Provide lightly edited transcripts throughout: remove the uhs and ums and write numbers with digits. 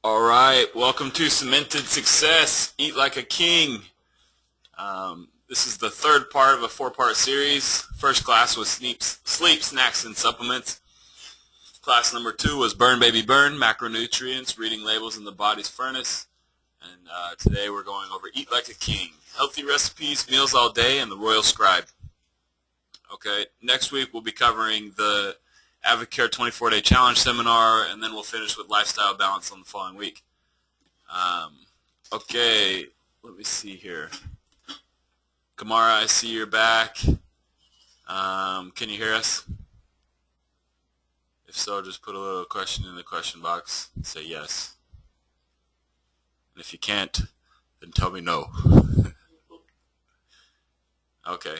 All right, welcome to Cemented Success. Eat like a king. This is the third part of a four-part series. First class was sleep, snacks, and supplements. Class number 2 was Burn Baby Burn, macronutrients, reading labels in the body's furnace. And today we're going over Eat Like a King, healthy recipes, meals all day, and the Royal Scribe. Okay, next week we'll be covering the Advocare 24-Day Challenge seminar, and then we'll finish with lifestyle balance on the following week. Okay, let me see here. Kamara, I see you're back. Can you hear us? If so, just put a little question in the question box and say yes. And if you can't, then tell me no. Okay.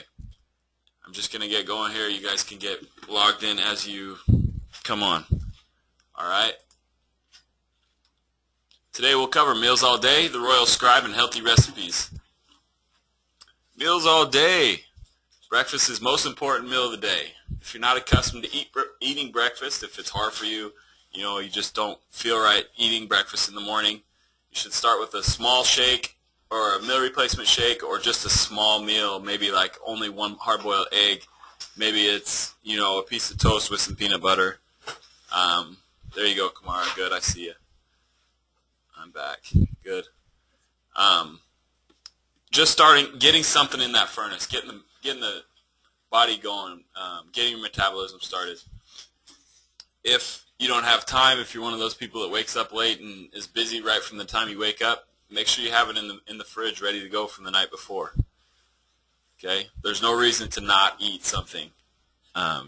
I'm just going to get going here. You guys can get logged in as you come on. All right? Today we'll cover meals all day, the Royal Scribe, and healthy recipes. Meals all day. Breakfast is the most important meal of the day. If you're not accustomed to eating breakfast, if it's hard for you, you just don't feel right eating breakfast in the morning, you should start with a small shake or a meal replacement shake or just a small meal, maybe like only one hard-boiled egg. Maybe it's, a piece of toast with some peanut butter. There you go, Kamara. Good, I see you. I'm back. Good. Just getting something in that furnace, getting the body going, getting your metabolism started. If you don't have time, if you're one of those people that wakes up late and is busy right from the time you wake up, make sure you have it in the fridge ready to go from the night before. Okay? There's no reason to not eat something.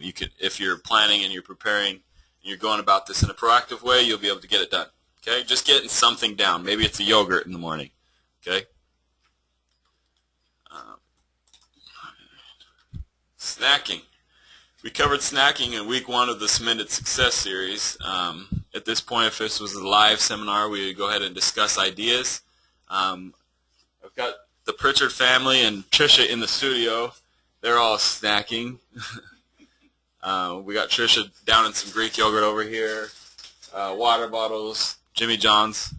You could, if you're planning and you're preparing and you're going about this in a proactive way, you'll be able to get it done. Okay? Just getting something down. Maybe it's a yogurt in the morning. Okay? Snacking. We covered snacking in week 1 of the Cemented Success series. At this point, if this was a live seminar, we would go ahead and discuss ideas. I've got the Pritchard family and Trisha in the studio. They're all snacking. We got Trisha down in some Greek yogurt over here, water bottles, Jimmy John's,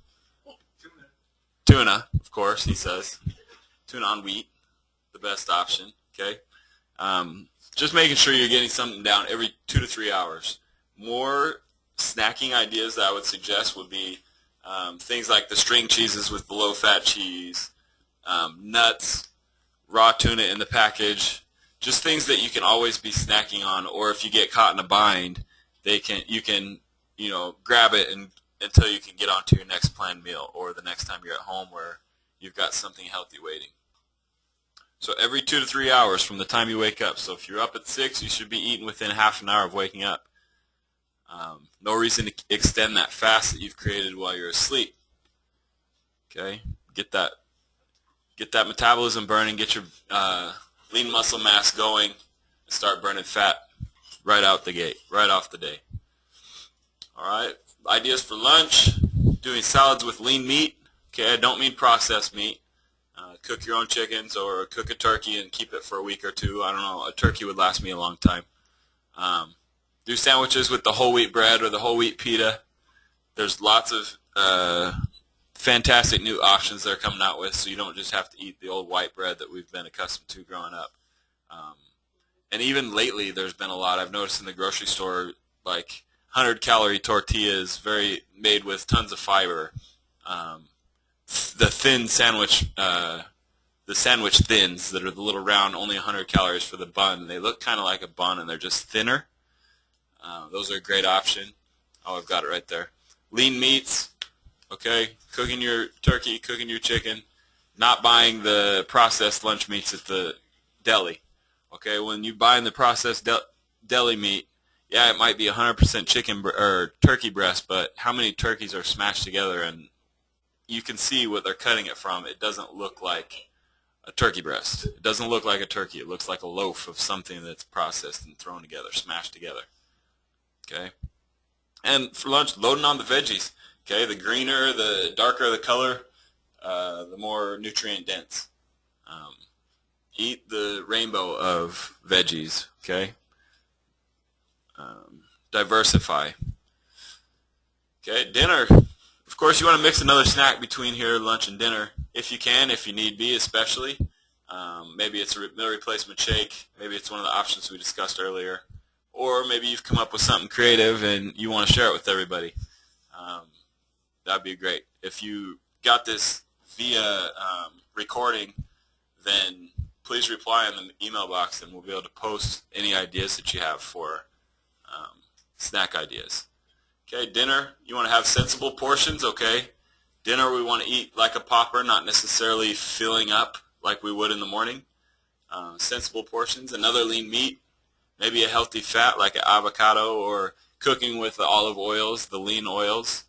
tuna, of course, he says. Tuna on wheat, the best option, okay? Just making sure you're getting something down every 2 to 3 hours. More snacking ideas that I would suggest would be things like the string cheeses with the low-fat cheese, nuts, raw tuna in the package, just things that you can always be snacking on, or if you get caught in a bind, you can grab it until you can get onto your next planned meal or the next time you're at home where you've got something healthy waiting. So every 2 to 3 hours from the time you wake up. So if you're up at 6, you should be eating within half an hour of waking up. No reason to extend that fast that you've created while you're asleep. Okay, get that metabolism burning, get your lean muscle mass going, and start burning fat right out the gate, right off the day. All right, ideas for lunch: doing salads with lean meat. Okay, I don't mean processed meat. Cook your own chickens or cook a turkey and keep it for a week or 2. I don't know. A turkey would last me a long time. Do sandwiches with the whole wheat bread or the whole wheat pita. There's lots of fantastic new options they're coming out with, so you don't just have to eat the old white bread that we've been accustomed to growing up. And even lately, there's been a lot. I've noticed in the grocery store, like 100-calorie tortillas, made with tons of fiber. The thin sandwich, the sandwich thins that are the little round, only 100 calories for the bun. They look kind of like a bun, and they're just thinner. Those are a great option. Oh, I've got it right there. Lean meats, okay? Cooking your turkey, cooking your chicken, not buying the processed lunch meats at the deli. Okay, when you buy the processed deli meat, yeah, it might be 100% chicken or turkey breast, but how many turkeys are smashed together, and you can see what they're cutting it from. It doesn't look like a turkey breast. It doesn't look like a turkey. It looks like a loaf of something that's processed and thrown together, smashed together. Okay? And for lunch, loading on the veggies. Okay? The greener, the darker the color, the more nutrient dense. Eat the rainbow of veggies. Okay? Diversify. Okay, dinner. Of Of course, you want to mix another snack between here, lunch and dinner, if you can, if you need be, especially. Maybe it's a meal replacement shake. Maybe it's one of the options we discussed earlier. Or maybe you've come up with something creative and you want to share it with everybody. That'd be great. If you got this via recording, then please reply in the email box and we'll be able to post any ideas that you have for snack ideas. Okay, dinner, you want to have sensible portions, okay? Dinner we want to eat like a popper, not necessarily filling up like we would in the morning. Sensible portions, another lean meat, maybe a healthy fat like an avocado, or cooking with the olive oils, the lean oils.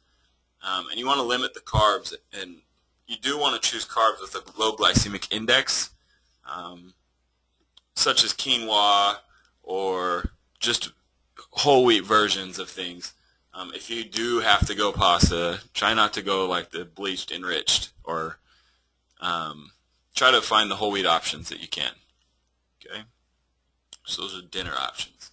And you want to limit the carbs, and you do want to choose carbs with a low glycemic index, such as quinoa or just whole wheat versions of things. If you do have to go pasta, try not to go like the bleached enriched, or try to find the whole wheat options that you can. Okay, so those are dinner options.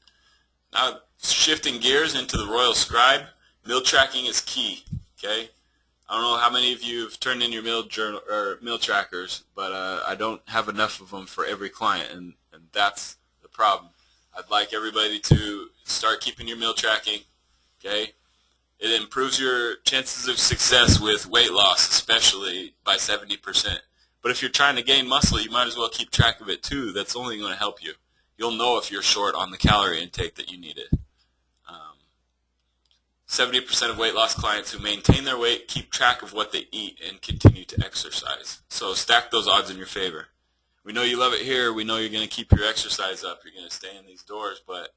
Now shifting gears into the Royal Scribe, meal tracking is key. Okay, I don't know how many of you have turned in your meal journal or meal trackers, but I don't have enough of them for every client, and that's the problem. I'd like everybody to start keeping your meal tracking. Okay, it improves your chances of success with weight loss, especially by 70%. But if you're trying to gain muscle, you might as well keep track of it too. That's only going to help you. You'll know if you're short on the calorie intake that you needed. 70% of weight loss clients who maintain their weight keep track of what they eat and continue to exercise. So stack those odds in your favor. We know you love it here. We know you're going to keep your exercise up. You're going to stay in these doors, but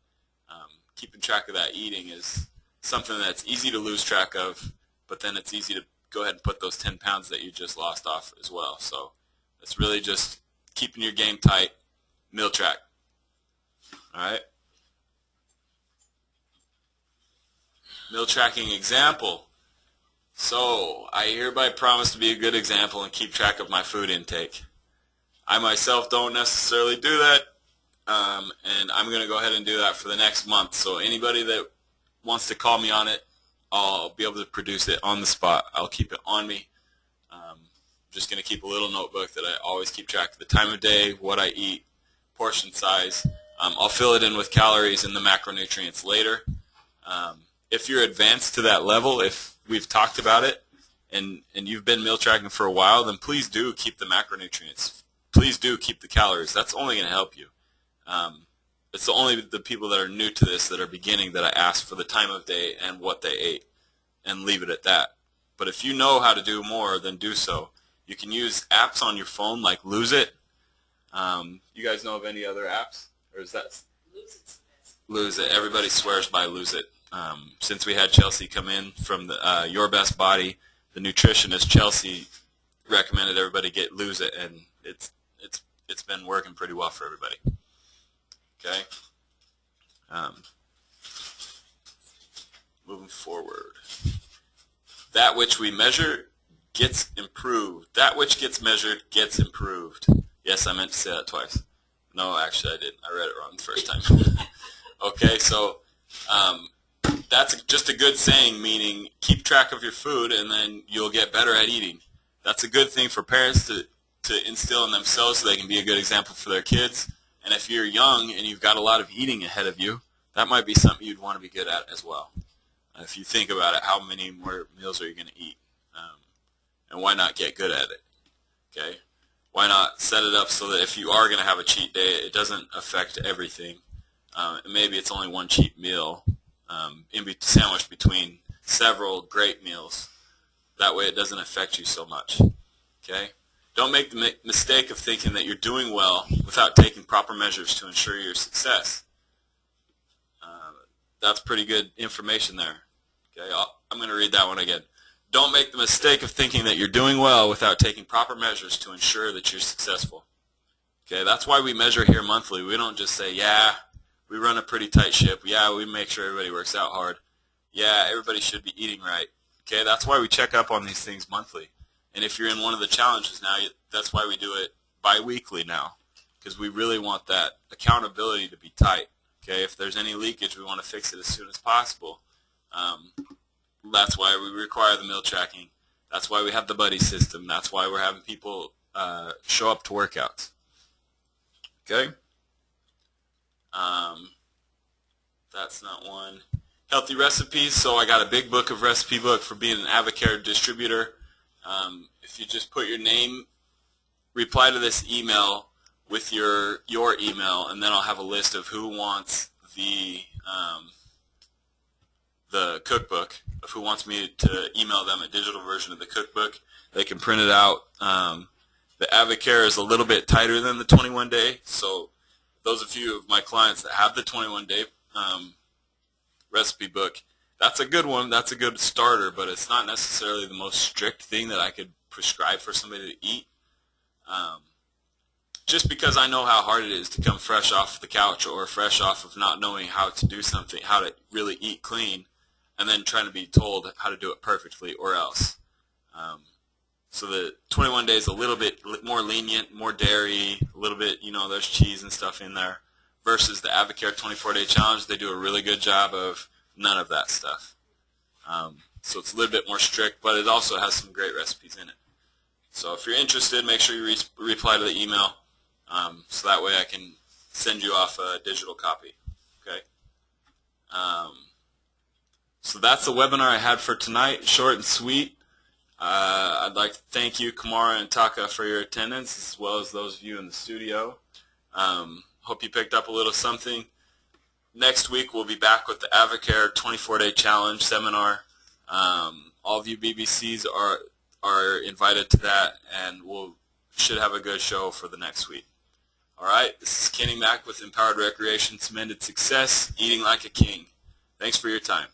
keeping track of that eating is something that's easy to lose track of, but then it's easy to go ahead and put those 10 pounds that you just lost off as well. So it's really just keeping your game tight, meal track. All right? Meal tracking example. So I hereby promise to be a good example and keep track of my food intake. I myself don't necessarily do that, and I'm going to go ahead and do that for the next month. So anybody that wants to call me on it, I'll be able to produce it on the spot. I'll keep it on me. I'm just going to keep a little notebook that I always keep track of the time of day, what I eat, portion size. I'll fill it in with calories and the macronutrients later. If you're advanced to that level, if we've talked about it, and you've been meal tracking for a while, then please do keep the macronutrients. Please do keep the calories. That's only going to help you. It's only the people that are new to this, that are beginning, that I ask for the time of day and what they ate, and leave it at that. But if you know how to do more, then do so. You can use apps on your phone like Lose It. You guys know of any other apps? Or is that Lose It? Everybody swears by Lose It. Since we had Chelsea come in from the Your Best Body, the nutritionist Chelsea recommended everybody get Lose It, and it's been working pretty well for everybody. Okay. Moving forward. That which we measure gets improved. That which gets measured gets improved. Yes, I meant to say that twice. No, actually I didn't. I read it wrong the first time. Okay, so that's just a good saying, meaning keep track of your food and then you'll get better at eating. That's a good thing for parents to instill in themselves so they can be a good example for their kids. And if you're young and you've got a lot of eating ahead of you, that might be something you'd want to be good at as well. If you think about it, how many more meals are you going to eat? And why not get good at it? Okay? Why not set it up so that if you are going to have a cheat day, it doesn't affect everything. Maybe it's only one cheat meal sandwiched between several great meals. That way it doesn't affect you so much. Okay? Don't make the mistake of thinking that you're doing well without taking proper measures to ensure your success. That's pretty good information there. Okay, I'm going to read that one again. Don't make the mistake of thinking that you're doing well without taking proper measures to ensure that you're successful. Okay, that's why we measure here monthly. We don't just say, yeah, we run a pretty tight ship. Yeah, we make sure everybody works out hard. Yeah, everybody should be eating right. Okay, that's why we check up on these things monthly. And if you're in one of the challenges now, that's why we do it bi-weekly now, because we really want that accountability to be tight. Okay, if there's any leakage, we want to fix it as soon as possible. That's why we require the meal tracking. That's why we have the buddy system. That's why we're having people show up to workouts. Okay? That's not one. Healthy recipes. So I got a big book of recipe book for being an Avocare distributor. If you just put your name, reply to this email with your email, and then I'll have a list of who wants the cookbook, of who wants me to email them a digital version of the cookbook. They can print it out. The Avocare is a little bit tighter than the 21-day, so those of you of my clients that have the 21-day recipe book, that's a good one. That's a good starter, but it's not necessarily the most strict thing that I could prescribe for somebody to eat. Just because I know how hard it is to come fresh off the couch or fresh off of not knowing how to do something, how to really eat clean, and then trying to be told how to do it perfectly or else. So the 21 days a little bit more lenient, more dairy, a little bit, there's cheese and stuff in there, versus the Avocare 24-day challenge. They do a really good job of none of that stuff. So it's a little bit more strict, but it also has some great recipes in it. So if you're interested, make sure you reply to the email, so that way I can send you off a digital copy. Okay. So that's the webinar I had for tonight, short and sweet. I'd like to thank you, Kamara and Taka, for your attendance, as well as those of you in the studio. Hope you picked up a little something. Next week we'll be back with the Avocare 24-day challenge seminar. All of you BBCs are invited to that, and we'll should have a good show for the next week. All right, this is Kenny Mack with Empowered Recreation, Cemented Success, Eating Like a King. Thanks for your time.